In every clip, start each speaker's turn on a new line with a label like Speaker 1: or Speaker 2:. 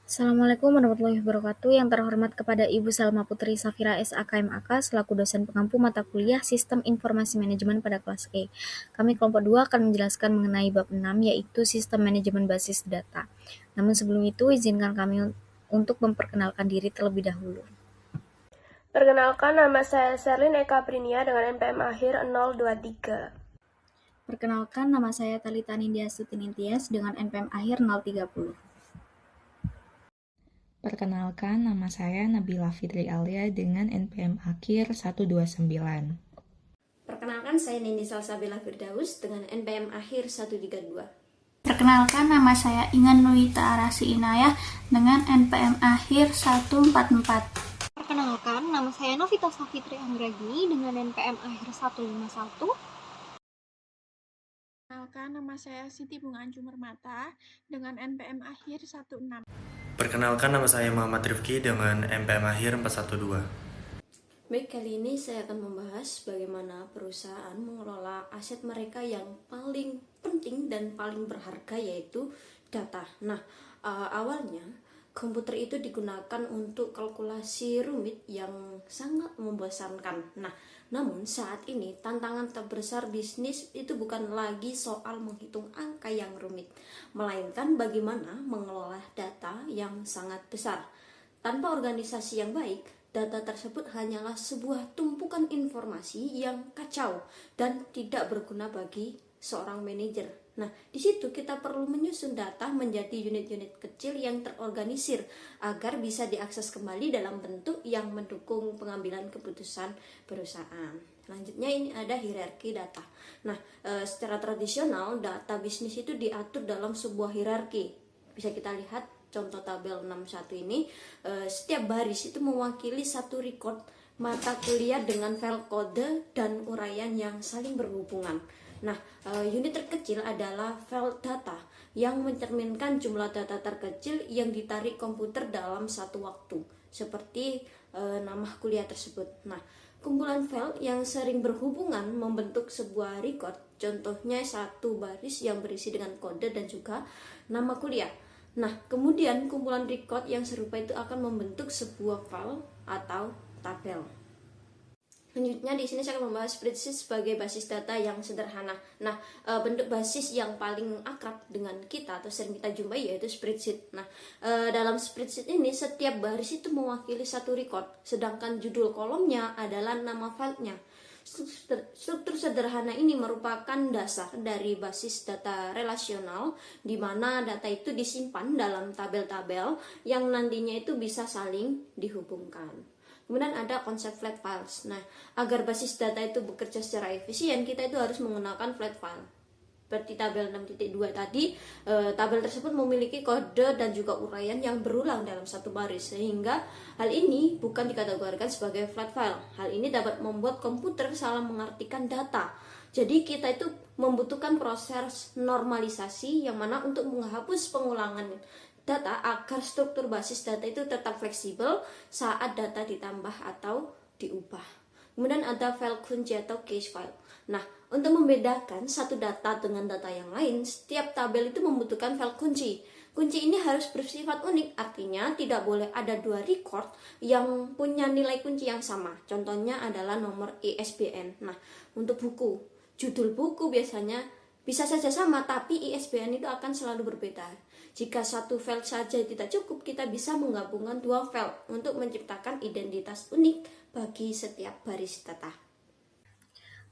Speaker 1: Assalamualaikum warahmatullahi wabarakatuh. Yang terhormat kepada Ibu Salma Putri Safira SAKMAK selaku dosen pengampu mata kuliah Sistem Informasi Manajemen pada kelas E. Kami kelompok 2 akan menjelaskan mengenai bab 6 yaitu Sistem Manajemen Basis Data. Namun sebelum itu izinkan kami untuk memperkenalkan diri terlebih dahulu.
Speaker 2: Perkenalkan, nama saya Sherlyn Eka Prinia dengan NPM akhir 023.
Speaker 1: Perkenalkan, nama saya Talita Nindya Sutiningtyas dengan NPM akhir 030.
Speaker 3: Perkenalkan, nama saya Nabila Fitri Alia dengan NPM akhir 129.
Speaker 4: Perkenalkan, saya Nindi Salsabila Firdaus dengan NPM akhir 132.
Speaker 5: Perkenalkan, nama saya Ingan Nuita Arasi Inayah dengan NPM akhir 144.
Speaker 6: Perkenalkan, nama saya Novita Safitri Anggragini dengan NPM akhir 151.
Speaker 7: Perkenalkan, nama saya Siti Bunga Anjumermata dengan NPM akhir 16.
Speaker 8: Perkenalkan, nama saya Muhammad Rifki dengan NPM akhir 412.
Speaker 4: Baik, kali ini saya akan membahas bagaimana perusahaan mengelola aset mereka yang paling penting dan paling berharga, yaitu data. Nah, awalnya komputer itu digunakan untuk kalkulasi rumit yang sangat membosankan. Namun saat ini tantangan terbesar bisnis itu bukan lagi soal menghitung angka yang rumit, melainkan bagaimana mengelola data yang sangat besar. Tanpa organisasi yang baik, data tersebut hanyalah sebuah tumpukan informasi yang kacau dan tidak berguna bagi seorang manajer. Di situ kita perlu menyusun data menjadi unit-unit kecil yang terorganisir agar bisa diakses kembali dalam bentuk yang mendukung pengambilan keputusan perusahaan. Selanjutnya ini ada hierarki data. Secara tradisional data bisnis itu diatur dalam sebuah hierarki. Bisa kita lihat contoh tabel 61 ini, setiap baris itu mewakili satu record mata kuliah dengan file kode dan uraian yang saling berhubungan. Unit terkecil adalah file data yang mencerminkan jumlah data terkecil yang ditarik komputer dalam satu waktu, seperti nama kuliah tersebut. Kumpulan file yang sering berhubungan membentuk sebuah record, contohnya satu baris yang berisi dengan kode dan juga nama kuliah. Kemudian kumpulan record yang serupa itu akan membentuk sebuah file atau tabel. Selanjutnya di sini saya akan membahas spreadsheet sebagai basis data yang sederhana. Bentuk basis yang paling akrab dengan kita atau sering kita jumpai yaitu spreadsheet. Dalam spreadsheet ini setiap baris itu mewakili satu record, sedangkan judul kolomnya adalah nama filenya. Struktur sederhana ini merupakan dasar dari basis data relasional, di mana data itu disimpan dalam tabel-tabel yang nantinya itu bisa saling dihubungkan. Kemudian ada konsep flat files. Agar basis data itu bekerja secara efisien, kita itu harus menggunakan flat file. Seperti tabel 6.2 tadi, tabel tersebut memiliki kode dan juga uraian yang berulang dalam satu baris, sehingga hal ini bukan dikategorikan sebagai flat file. Hal ini dapat membuat komputer salah mengartikan data. Jadi kita itu membutuhkan proses normalisasi yang mana untuk menghapus pengulangan data agar struktur basis data itu tetap fleksibel saat data ditambah atau diubah. Kemudian ada file kunci atau cache file. Untuk membedakan satu data dengan data yang lain, setiap tabel itu membutuhkan file kunci. Kunci ini harus bersifat unik, artinya tidak boleh ada dua record yang punya nilai kunci yang sama. Contohnya adalah nomor ISBN. Untuk buku, judul buku biasanya bisa saja sama, tapi ISBN itu akan selalu berbeda. Jika satu file saja tidak cukup, kita bisa menggabungkan dua file untuk menciptakan identitas unik bagi setiap baris data.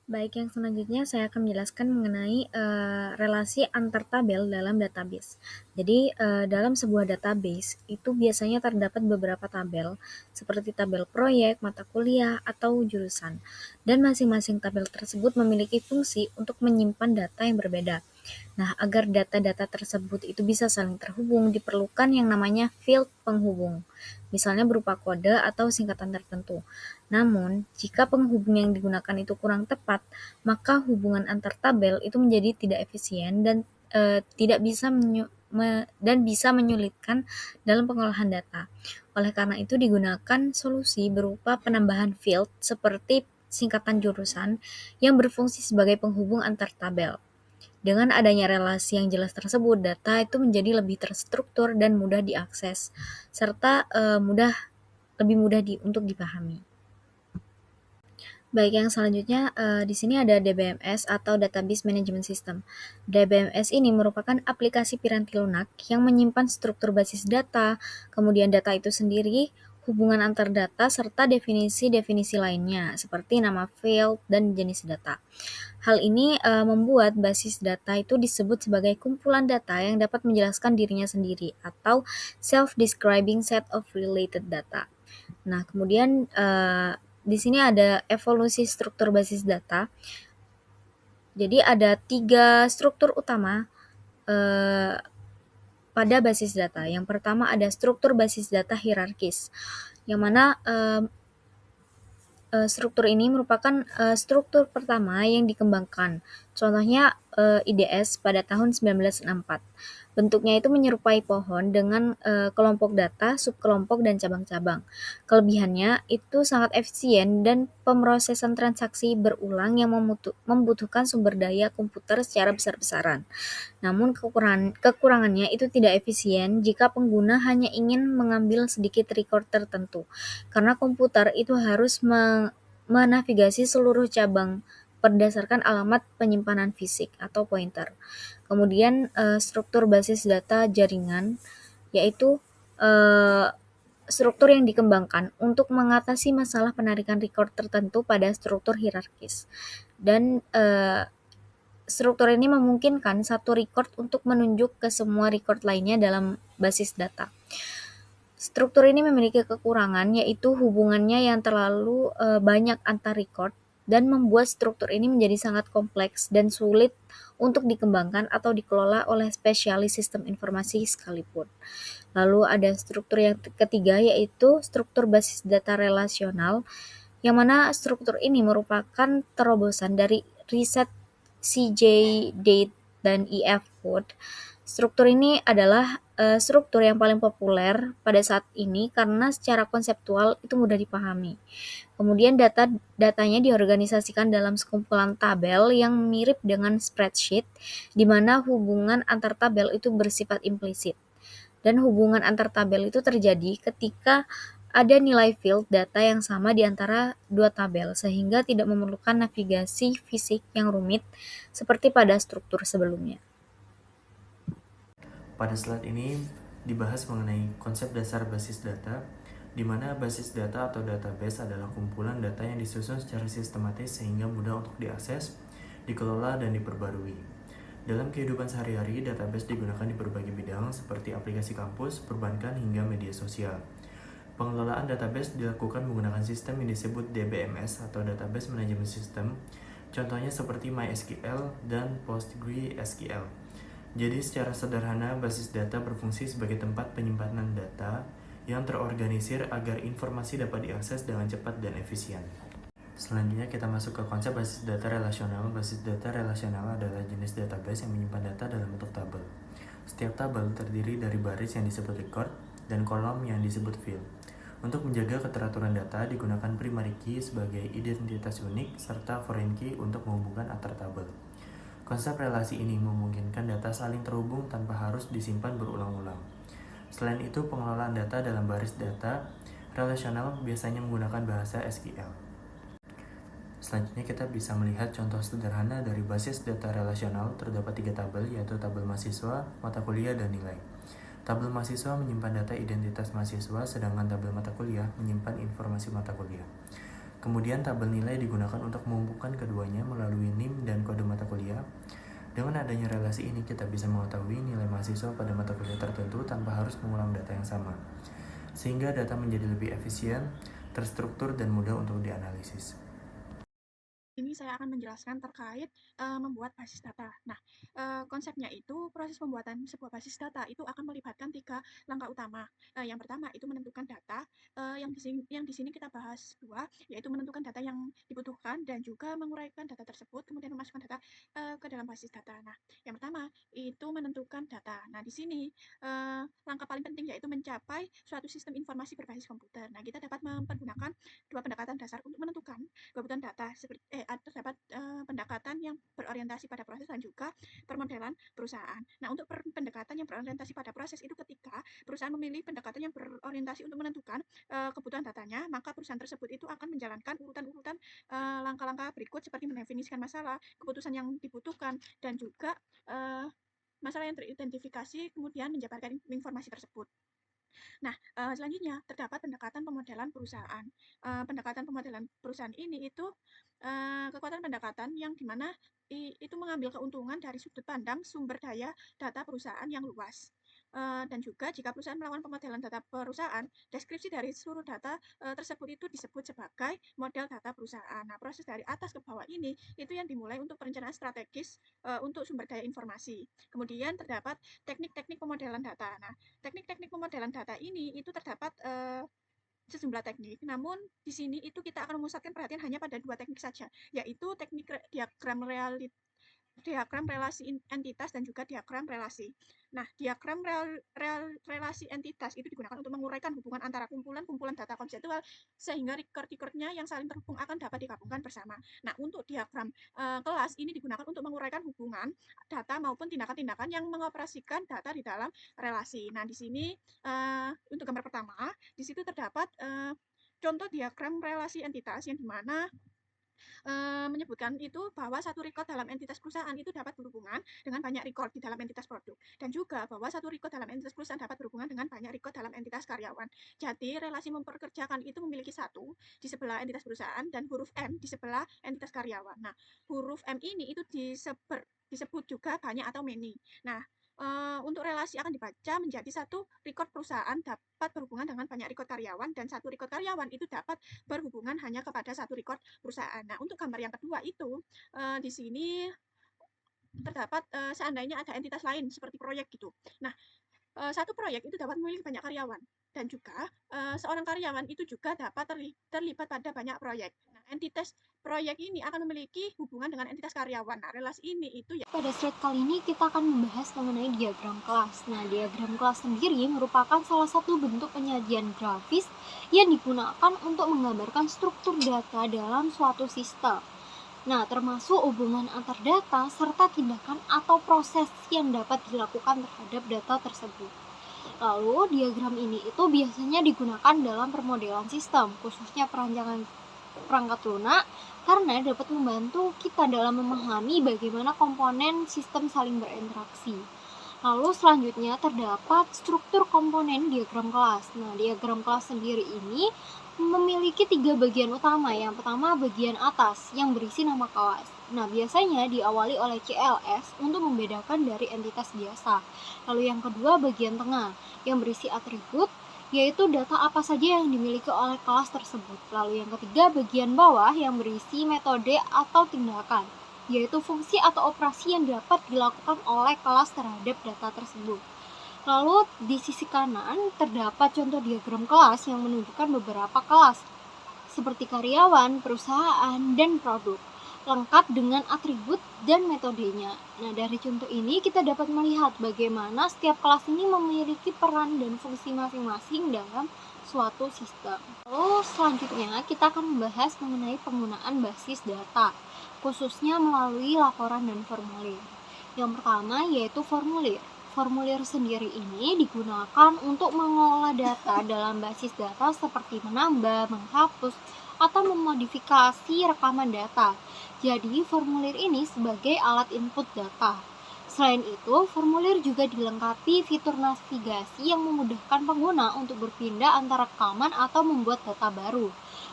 Speaker 1: Baik, yang selanjutnya saya akan menjelaskan mengenai relasi antar tabel dalam database. Jadi, dalam sebuah database itu biasanya terdapat beberapa tabel, seperti tabel proyek, mata kuliah, atau jurusan. Dan masing-masing tabel tersebut memiliki fungsi untuk menyimpan data yang berbeda. Agar data-data tersebut itu bisa saling terhubung, diperlukan yang namanya field penghubung, misalnya berupa kode atau singkatan tertentu. Namun, jika penghubung yang digunakan itu kurang tepat, maka hubungan antar tabel itu menjadi tidak efisien dan tidak bisa bisa menyulitkan dalam pengolahan data. Oleh karena itu digunakan solusi berupa penambahan field seperti singkatan jurusan yang berfungsi sebagai penghubung antar tabel. Dengan adanya relasi yang jelas tersebut, data itu menjadi lebih terstruktur dan mudah diakses, serta lebih mudah untuk dipahami. Baik, yang selanjutnya di sini ada DBMS atau Database Management System. DBMS ini merupakan aplikasi piranti lunak yang menyimpan struktur basis data, kemudian data itu sendiri, hubungan antar data, serta definisi-definisi lainnya, seperti nama field dan jenis data. Hal ini membuat basis data itu disebut sebagai kumpulan data yang dapat menjelaskan dirinya sendiri, atau self-describing set of related data. Nah, kemudian di sini ada evolusi struktur basis data. Jadi ada 3 struktur utama pada basis data. Yang pertama ada struktur basis data hierarkis, yang mana struktur ini merupakan struktur pertama yang dikembangkan. Contohnya IDS pada tahun 1964. Bentuknya itu menyerupai pohon dengan kelompok data, subkelompok, dan cabang-cabang. Kelebihannya itu sangat efisien dan pemrosesan transaksi berulang yang membutuhkan sumber daya komputer secara besar-besaran. Namun kekurangannya itu tidak efisien jika pengguna hanya ingin mengambil sedikit record tertentu, karena komputer itu harus menavigasi seluruh cabang berdasarkan alamat penyimpanan fisik atau pointer. Kemudian struktur basis data jaringan, yaitu struktur yang dikembangkan untuk mengatasi masalah penarikan record tertentu pada struktur hierarkis. Dan struktur ini memungkinkan satu record untuk menunjuk ke semua record lainnya dalam basis data. Struktur ini memiliki kekurangan, yaitu hubungannya yang terlalu banyak antar record dan membuat struktur ini menjadi sangat kompleks dan sulit untuk dikembangkan atau dikelola oleh spesialis sistem informasi sekalipun. Lalu ada struktur yang ketiga, yaitu struktur basis data relasional, yang mana struktur ini merupakan terobosan dari riset CJ, Date, dan EF Code. Struktur ini adalah struktur yang paling populer pada saat ini karena secara konseptual itu mudah dipahami. Kemudian datanya diorganisasikan dalam sekumpulan tabel yang mirip dengan spreadsheet, di mana hubungan antar tabel itu bersifat implisit. Dan hubungan antar tabel itu terjadi ketika ada nilai field data yang sama di antara dua tabel, sehingga tidak memerlukan navigasi fisik yang rumit seperti pada struktur sebelumnya.
Speaker 8: Pada slide ini dibahas mengenai konsep dasar basis data, di mana basis data atau database adalah kumpulan data yang disusun secara sistematis sehingga mudah untuk diakses, dikelola, dan diperbarui. Dalam kehidupan sehari-hari, database digunakan di berbagai bidang seperti aplikasi kampus, perbankan, hingga media sosial. Pengelolaan database dilakukan menggunakan sistem yang disebut DBMS atau Database Management System, contohnya seperti MySQL dan PostgreSQL. Jadi secara sederhana, basis data berfungsi sebagai tempat penyimpanan data yang terorganisir agar informasi dapat diakses dengan cepat dan efisien. Selanjutnya kita masuk ke konsep basis data relasional. Basis data relasional adalah jenis database yang menyimpan data dalam bentuk tabel. Setiap tabel terdiri dari baris yang disebut record dan kolom yang disebut field. Untuk menjaga keteraturan data, digunakan primary key sebagai identitas unik serta foreign key untuk menghubungkan antar tabel. Konsep relasi ini memungkinkan data saling terhubung tanpa harus disimpan berulang-ulang. Selain itu, pengelolaan data dalam baris data relasional biasanya menggunakan bahasa SQL. Selanjutnya kita bisa melihat contoh sederhana dari basis data relasional. Terdapat 3 tabel, yaitu tabel mahasiswa, mata kuliah, dan nilai. Tabel mahasiswa menyimpan data identitas mahasiswa, sedangkan tabel mata kuliah menyimpan informasi mata kuliah. Kemudian tabel nilai digunakan untuk menghubungkan keduanya melalui NIM dan kode mata kuliah. Dengan adanya relasi ini, kita bisa mengetahui nilai mahasiswa pada mata kuliah tertentu tanpa harus mengulang data yang sama, sehingga data menjadi lebih efisien, terstruktur, dan mudah untuk dianalisis.
Speaker 7: Ini saya akan menjelaskan terkait membuat basis data. Nah, konsepnya itu proses pembuatan sebuah basis data itu akan melibatkan 3 langkah utama. Yang pertama itu menentukan data, yang di sini kita bahas 2, yaitu menentukan data yang dibutuhkan dan juga menguraikan data tersebut, kemudian memasukkan data ke dalam basis data. Nah, yang pertama itu menentukan data. Nah, di sini langkah paling penting yaitu mencapai suatu sistem informasi berbasis komputer. Nah, kita dapat mempergunakan 2 pendekatan dasar untuk menentukan kebutuhan data terdapat pendekatan yang berorientasi pada proses dan juga permodelan perusahaan. Nah, untuk pendekatan yang berorientasi pada proses itu ketika perusahaan memilih pendekatan yang berorientasi untuk menentukan kebutuhan datanya, maka perusahaan tersebut itu akan menjalankan urutan-urutan langkah-langkah berikut seperti mendefinisikan masalah, keputusan yang dibutuhkan, dan juga masalah yang teridentifikasi, kemudian menjabarkan informasi tersebut. Nah, selanjutnya terdapat pendekatan pemodelan perusahaan. Pendekatan pemodelan perusahaan ini itu kekuatan pendekatan yang dimana itu mengambil keuntungan dari sudut pandang sumber daya data perusahaan yang luas. Dan juga jika perusahaan melakukan pemodelan data perusahaan, deskripsi dari seluruh data tersebut itu disebut sebagai model data perusahaan. Nah, proses dari atas ke bawah ini itu yang dimulai untuk perencanaan strategis untuk sumber daya informasi. Kemudian terdapat teknik-teknik pemodelan data. Nah, teknik-teknik pemodelan data ini itu terdapat sejumlah teknik, namun di sini itu kita akan memusatkan perhatian hanya pada 2 teknik saja, yaitu teknik diagram relasi entitas dan juga diagram relasi. Nah, diagram relasi entitas itu digunakan untuk menguraikan hubungan antara kumpulan-kumpulan data konseptual sehingga record-recordnya yang saling terhubung akan dapat digabungkan bersama. Nah, untuk diagram kelas ini digunakan untuk menguraikan hubungan data maupun tindakan-tindakan yang mengoperasikan data di dalam relasi. Nah, di sini untuk gambar pertama, di situ terdapat contoh diagram relasi entitas yang dimana menyebutkan itu bahwa satu record dalam entitas perusahaan itu dapat berhubungan dengan banyak record di dalam entitas produk, dan juga bahwa satu record dalam entitas perusahaan dapat berhubungan dengan banyak record dalam entitas karyawan. Jadi relasi mempekerjakan itu memiliki satu di sebelah entitas perusahaan dan huruf M di sebelah entitas karyawan. Nah, huruf M ini itu disebut juga banyak atau many. Nah, untuk relasi akan dibaca menjadi satu record perusahaan dapat berhubungan dengan banyak record karyawan, dan satu record karyawan itu dapat berhubungan hanya kepada satu record perusahaan. Nah, untuk gambar yang kedua itu di sini terdapat seandainya ada entitas lain seperti proyek gitu. Nah, satu proyek itu dapat memiliki banyak karyawan, dan juga seorang karyawan itu juga dapat terlibat pada banyak proyek. Nah, entitas proyek ini akan memiliki hubungan dengan entitas karyawan. Nah, relasi ini itu ya.
Speaker 6: Pada slide kali ini kita akan membahas mengenai diagram kelas. Nah, diagram kelas sendiri merupakan salah satu bentuk penyajian grafis yang digunakan untuk menggambarkan struktur data dalam suatu sistem. Nah, termasuk hubungan antar data serta tindakan atau proses yang dapat dilakukan terhadap data tersebut. Lalu, diagram ini itu biasanya digunakan dalam permodelan sistem, khususnya perancangan perangkat lunak, karena dapat membantu kita dalam memahami bagaimana komponen sistem saling berinteraksi. Lalu selanjutnya terdapat struktur komponen diagram kelas. Nah, diagram kelas sendiri ini memiliki 3 bagian utama. Yang pertama bagian atas yang berisi nama kelas. Nah, biasanya diawali oleh CLS untuk membedakan dari entitas biasa. Lalu yang kedua bagian tengah yang berisi atribut, yaitu data apa saja yang dimiliki oleh kelas tersebut. Lalu yang ketiga bagian bawah yang berisi metode atau tindakan, yaitu fungsi atau operasi yang dapat dilakukan oleh kelas terhadap data tersebut. Lalu di sisi kanan terdapat contoh diagram kelas yang menunjukkan beberapa kelas seperti karyawan, perusahaan, dan produk, lengkap dengan atribut dan metodenya. Nah, dari contoh ini kita dapat melihat bagaimana setiap kelas ini memiliki peran dan fungsi masing-masing dalam suatu sistem. Lalu selanjutnya kita akan membahas mengenai penggunaan basis data, khususnya melalui laporan dan formulir. Yang pertama yaitu formulir. Formulir sendiri ini digunakan untuk mengolah data dalam basis data seperti menambah, menghapus, atau memodifikasi rekaman data. Jadi, formulir ini sebagai alat input data. Selain itu, formulir juga dilengkapi fitur navigasi yang memudahkan pengguna untuk berpindah antara rekaman atau membuat data baru.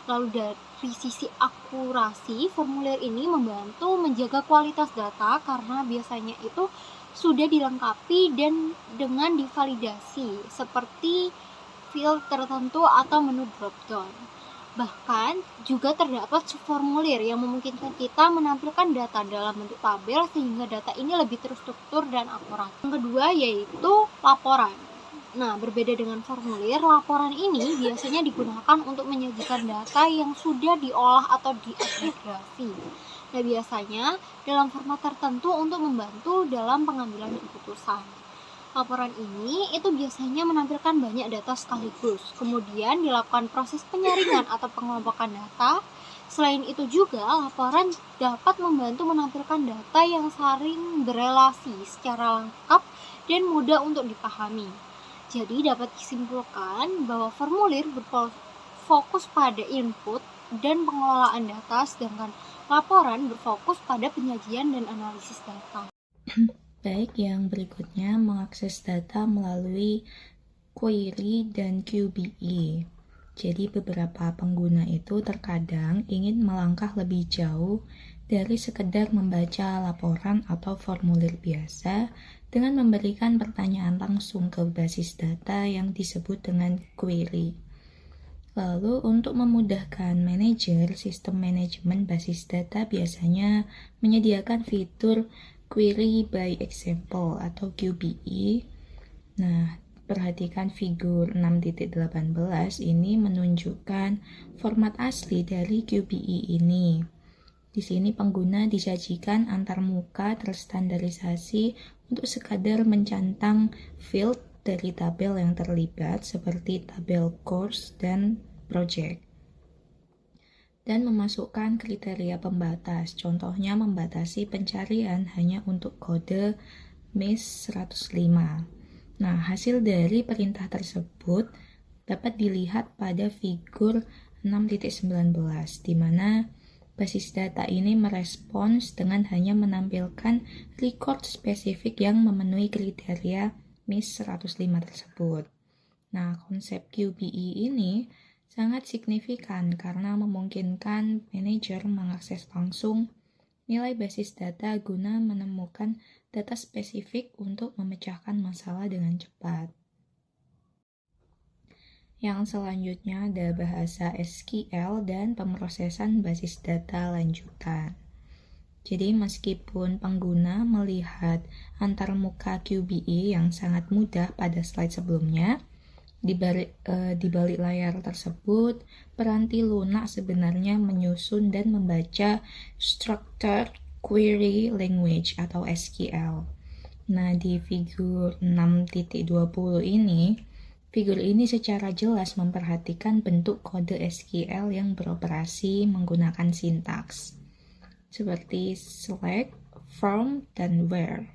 Speaker 6: Lalu dari sisi akurasi, formulir ini membantu menjaga kualitas data karena biasanya itu sudah dilengkapi dan dengan divalidasi seperti field tertentu atau menu drop-down. Bahkan juga terdapat formulir yang memungkinkan kita menampilkan data dalam bentuk tabel sehingga data ini lebih terstruktur dan akurat. Yang kedua yaitu laporan. Nah, berbeda dengan formulir, laporan ini biasanya digunakan untuk menyajikan data yang sudah diolah atau diagregasi. Nah, biasanya dalam format tertentu untuk membantu dalam pengambilan keputusan. Laporan ini itu biasanya menampilkan banyak data sekaligus, kemudian dilakukan proses penyaringan atau pengelompokan data, Selain itu juga, laporan dapat membantu menampilkan data yang saling berelasi secara lengkap dan mudah untuk dipahami. Jadi dapat disimpulkan bahwa formulir berfokus pada input dan pengelolaan data, sedangkan laporan berfokus pada penyajian dan analisis data.
Speaker 3: Baik, yang berikutnya mengakses data melalui query dan QBE. Jadi beberapa pengguna itu terkadang ingin melangkah lebih jauh dari sekedar membaca laporan atau formulir biasa dengan memberikan pertanyaan langsung ke basis data yang disebut dengan query. Lalu untuk memudahkan manajer, sistem manajemen basis data biasanya menyediakan fitur Query by Example atau QBE. Nah, perhatikan figur 6.18 ini menunjukkan format asli dari QBE ini. Di sini pengguna disajikan antarmuka terstandarisasi untuk sekadar mencantang field dari tabel yang terlibat seperti tabel course dan project. Dan memasukkan kriteria pembatas, contohnya membatasi pencarian hanya untuk kode MIS 105. Nah, hasil dari perintah tersebut dapat dilihat pada figur 6.19, di mana basis data ini merespons dengan hanya menampilkan record spesifik yang memenuhi kriteria MIS 105 tersebut. Nah, konsep QBE ini sangat signifikan karena memungkinkan manajer mengakses langsung nilai basis data guna menemukan data spesifik untuk memecahkan masalah dengan cepat. Yang selanjutnya ada bahasa SQL dan pemrosesan basis data lanjutan. Jadi meskipun pengguna melihat antarmuka QBE yang sangat mudah pada slide sebelumnya, di balik layar tersebut, peranti lunak sebenarnya menyusun dan membaca Structured Query Language atau SQL. Nah, di figur 6.20 ini, figur ini secara jelas memperhatikan bentuk kode SQL yang beroperasi menggunakan sintaks seperti select, from, dan where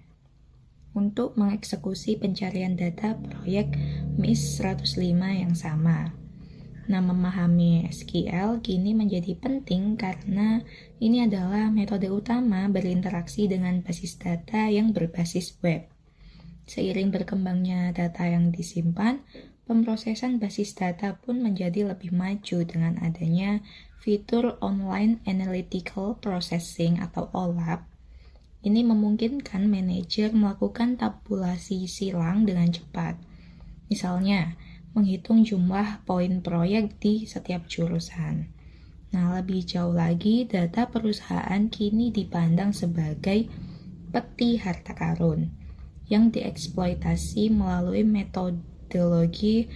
Speaker 3: untuk mengeksekusi pencarian data proyek MIS 105 yang sama. Nah, memahami SQL kini menjadi penting karena ini adalah metode utama berinteraksi dengan basis data yang berbasis web. Seiring berkembangnya data yang disimpan, pemrosesan basis data pun menjadi lebih maju dengan adanya fitur Online Analytical Processing atau OLAP. Ini memungkinkan manajer melakukan tabulasi silang dengan cepat. Misalnya, menghitung jumlah poin proyek di setiap jurusan. Nah, lebih jauh lagi, data perusahaan kini dipandang sebagai peti harta karun yang dieksploitasi melalui metodologi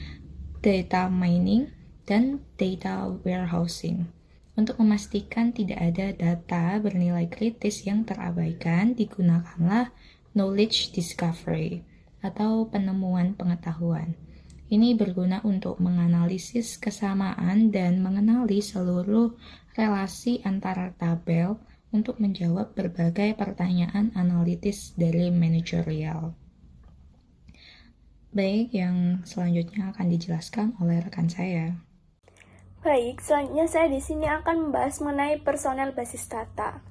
Speaker 3: data mining dan data warehousing. Untuk memastikan tidak ada data bernilai kritis yang terabaikan, digunakanlah knowledge discovery atau penemuan pengetahuan. Ini berguna untuk menganalisis kesamaan dan mengenali seluruh relasi antara tabel untuk menjawab berbagai pertanyaan analitis dari manajerial. Baik, yang selanjutnya akan dijelaskan oleh rekan saya.
Speaker 2: Baik, selanjutnya saya di sini akan membahas mengenai personel basis data.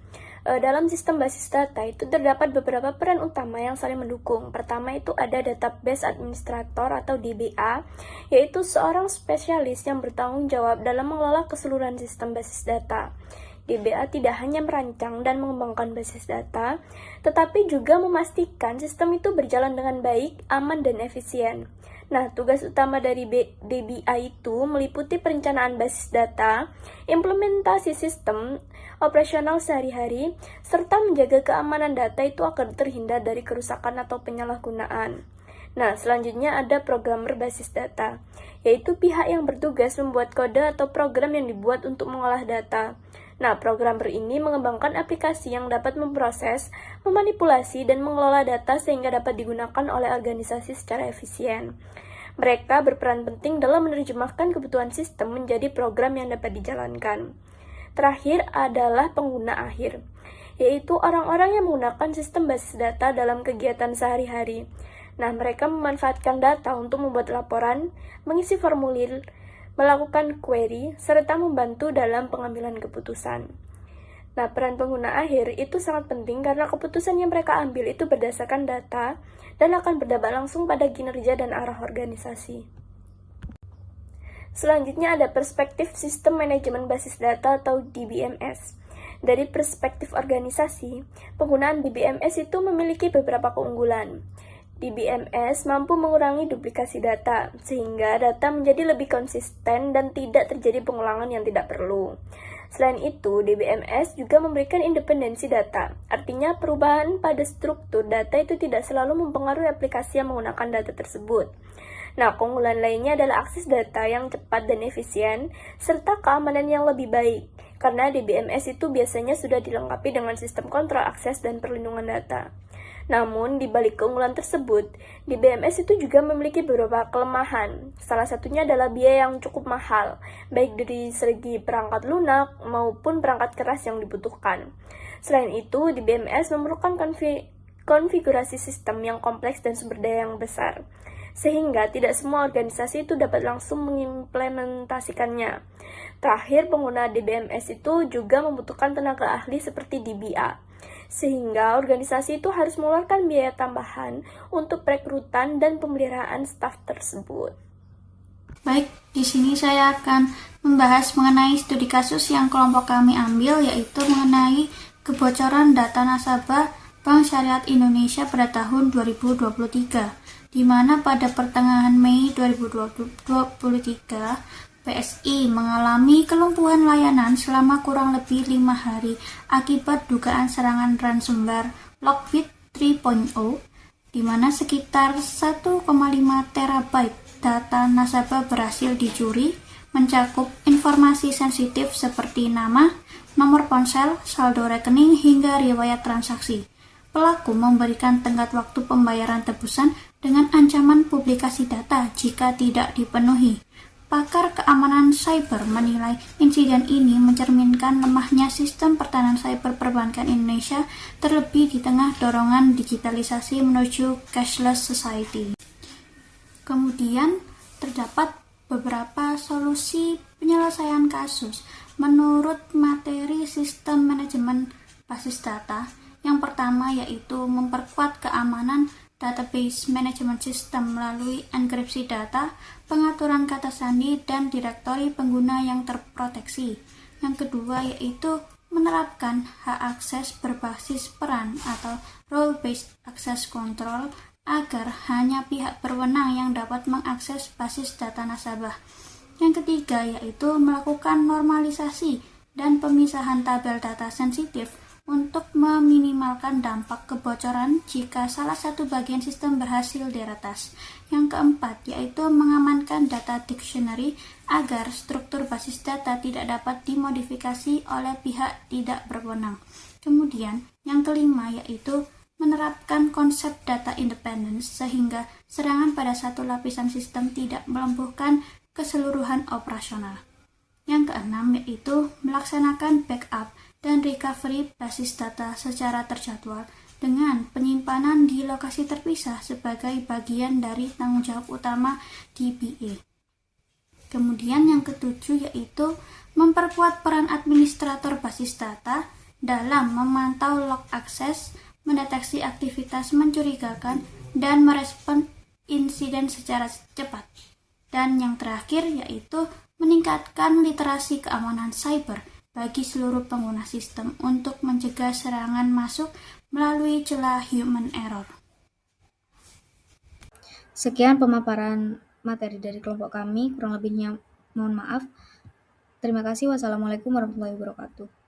Speaker 2: Dalam sistem basis data itu terdapat beberapa peran utama yang saling mendukung. Pertama itu ada database administrator atau DBA, yaitu seorang spesialis yang bertanggung jawab dalam mengelola keseluruhan sistem basis data. DBA tidak hanya merancang dan mengembangkan basis data, tetapi juga memastikan sistem itu berjalan dengan baik, aman, dan efisien. Nah, tugas utama dari DBA itu meliputi perencanaan basis data, implementasi sistem, operasional sehari-hari, serta menjaga keamanan data itu agar terhindar dari kerusakan atau penyalahgunaan. Nah, selanjutnya ada programmer basis data, yaitu pihak yang bertugas membuat kode atau program yang dibuat untuk mengolah data. Nah, programmer ini mengembangkan aplikasi yang dapat memproses, memanipulasi, dan mengelola data sehingga dapat digunakan oleh organisasi secara efisien. Mereka berperan penting dalam menerjemahkan kebutuhan sistem menjadi program yang dapat dijalankan. Terakhir adalah pengguna akhir, yaitu orang-orang yang menggunakan sistem basis data dalam kegiatan sehari-hari. Nah, mereka memanfaatkan data untuk membuat laporan, mengisi formulir, melakukan query, serta membantu dalam pengambilan keputusan. Nah, peran pengguna akhir itu sangat penting karena keputusan yang mereka ambil itu berdasarkan data dan akan berdampak langsung pada kinerja dan arah organisasi. Selanjutnya ada perspektif sistem manajemen basis data atau DBMS. Dari perspektif organisasi, penggunaan DBMS itu memiliki beberapa keunggulan. DBMS mampu mengurangi duplikasi data, sehingga data menjadi lebih konsisten dan tidak terjadi pengulangan yang tidak perlu. Selain itu, DBMS juga memberikan independensi data, artinya perubahan pada struktur data itu tidak selalu mempengaruhi aplikasi yang menggunakan data tersebut. Nah, keunggulan lainnya adalah akses data yang cepat dan efisien, serta keamanan yang lebih baik, karena DBMS itu biasanya sudah dilengkapi dengan sistem kontrol akses dan perlindungan data. Namun, di balik keunggulan tersebut, DBMS itu juga memiliki beberapa kelemahan. Salah satunya adalah biaya yang cukup mahal, baik dari segi perangkat lunak maupun perangkat keras yang dibutuhkan. Selain itu, DBMS memerlukan konfigurasi sistem yang kompleks dan sumber daya yang besar, sehingga tidak semua organisasi itu dapat langsung mengimplementasikannya. Terakhir, pengguna DBMS itu juga membutuhkan tenaga ahli seperti DBA, sehingga organisasi itu harus mengeluarkan biaya tambahan untuk perekrutan dan pemeliharaan staf tersebut.
Speaker 5: Baik, di sini saya akan membahas mengenai studi kasus yang kelompok kami ambil, yaitu mengenai kebocoran data nasabah Bank Syariah Indonesia pada tahun 2023, di mana pada pertengahan Mei 2023, PSI mengalami kelumpuhan layanan selama kurang lebih 5 hari akibat dugaan serangan ransomware Lockbit 3.0, di mana sekitar 1,5 terabyte data nasabah berhasil dicuri, mencakup informasi sensitif seperti nama, nomor ponsel, saldo rekening, hingga riwayat transaksi. Pelaku memberikan tenggat waktu pembayaran tebusan dengan ancaman publikasi data jika tidak dipenuhi. Pakar keamanan cyber menilai insiden ini mencerminkan lemahnya sistem pertahanan cyber perbankan Indonesia, terlebih di tengah dorongan digitalisasi menuju cashless society. Kemudian, terdapat beberapa solusi penyelesaian kasus menurut materi sistem manajemen basis data. Yang pertama yaitu memperkuat keamanan database management system melalui enkripsi data, pengaturan kata sandi, dan direktori pengguna yang terproteksi. Yang kedua yaitu menerapkan hak akses berbasis peran atau role-based access control agar hanya pihak berwenang yang dapat mengakses basis data nasabah. Yang ketiga yaitu melakukan normalisasi dan pemisahan tabel data sensitif untuk meminimalkan dampak kebocoran jika salah satu bagian sistem berhasil diretas. Yang keempat yaitu mengamankan data dictionary agar struktur basis data tidak dapat dimodifikasi oleh pihak tidak berwenang. Kemudian yang kelima yaitu menerapkan konsep data independence sehingga serangan pada satu lapisan sistem tidak melumpuhkan keseluruhan operasional. Yang keenam yaitu melaksanakan backup dan recovery basis data secara terjadwal dengan penyimpanan di lokasi terpisah sebagai bagian dari tanggung jawab utama DBA. Kemudian yang ketujuh yaitu memperkuat peran administrator basis data dalam memantau log akses, mendeteksi aktivitas mencurigakan, dan merespon insiden secara cepat. Dan yang terakhir yaitu meningkatkan literasi keamanan cyber bagi seluruh pengguna sistem untuk mencegah serangan masuk melalui celah human error.
Speaker 1: Sekian pemaparan materi dari kelompok kami, kurang lebihnya mohon maaf. Terima kasih. Wassalamualaikum warahmatullahi wabarakatuh.